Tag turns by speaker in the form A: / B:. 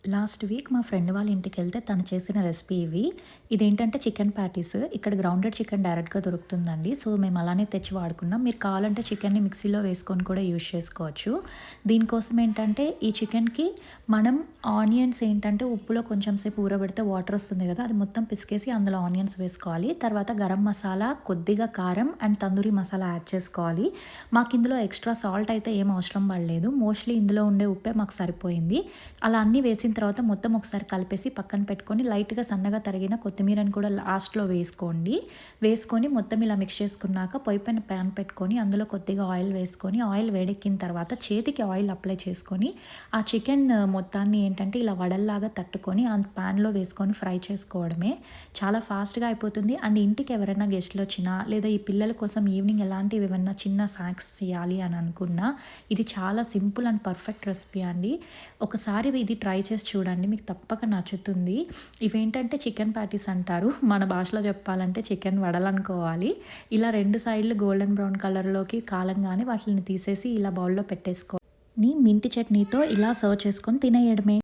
A: Last week మా friend వాళ్ళ ఇంటికెళ్తే తను చేసిన రెసిపీ ఇవి. ఇదేంటంటే చికెన్ ప్యాటీస్. ఇక్కడ గ్రౌండెడ్ చికెన్ డైరెక్ట్‌గా దొరుకుతుందండి. సో, మేము అలానే తెచ్చి వాడుకున్నాం. మీరు కావాలంటే చికెన్‌ని మిక్సీలో వేసుకొని కూడా యూజ్ చేసుకోవచ్చు. దీనికోసం ఏంటంటే ఈ చికెన్‌కి మనం ఆనియన్స్ ఏంటంటే ఉప్పులో కొంచెం సేపు ఊరబెడితే వాటర్ వస్తుంది కదా! అది మొత్తం పిసికేసి అందులో ఆనియన్స్ వేసుకోవాలి. తర్వాత గరం మసాలా, కొద్దిగా కారం అండ్ తందూరి మసాలా యాడ్ చేసుకోవాలి. మాకు ఇందులో ఎక్స్‌ట్రా సాల్ట్ అయితే ఏం అవసరం పడలేదు. మోస్ట్‌లీ ఇందులో ఉండే ఉప్పే మాకు సరిపోయింది. అలా అన్నీ వేసిన తర్వాత మొత్తం ఒకసారి కలిపేసి పక్కన పెట్టుకొని లైట్‌గా సన్నగా తరిగిన కొత్తిమీరని కూడా లాస్ట్‌లో వేసుకోండి. వేసుకొని మొత్తం ఇలా మిక్స్ చేసుకున్నాక పొయ్యి పైన ప్యాన్ పెట్టుకొని అందులో కొద్దిగా ఆయిల్ వేసుకొని ఆయిల్ వేడెక్కిన తర్వాత చేతికి ఆయిల్ అప్లై చేసుకొని ఆ చికెన్ మొత్తాన్ని ఏంటంటే ఇలా వడల్లాగా తట్టుకొని ఆ ప్యాన్‌లో వేసుకొని ఫ్రై చేసుకోవడమే. చాలా ఫాస్ట్‌గా అయిపోతుంది. అండ్ ఇంటికి ఎవరైనా గెస్ట్‌లు వచ్చినా లేదా ఈ పిల్లల కోసం ఈవినింగ్ ఎలాంటివి ఏమన్నా చిన్న స్నాక్స్ చేయాలి అని అనుకున్నా ఇది చాలా సింపుల్ అండ్ పర్ఫెక్ట్ రెసిపీ అండి. ఒకసారి ఇది ట్రై చేసి చూడండి. మీకు తప్పక నచ్చుతుంది. ఇవేంటంటే చికెన్ ప్యాటీస్ అంటారు. మన భాషలో చెప్పాలంటే చికెన్ వడలనుకోవాలి. ఇలా 2 సైడ్‌లు గోల్డెన్ బ్రౌన్ కలర్‌లోకి కాలంగానే వాటిని తీసేసి ఇలా బౌల్‌లో పెట్టేసుకొని మింటి చట్నీతో ఇలా సర్వ్ చేసుకొని తినేయడమే.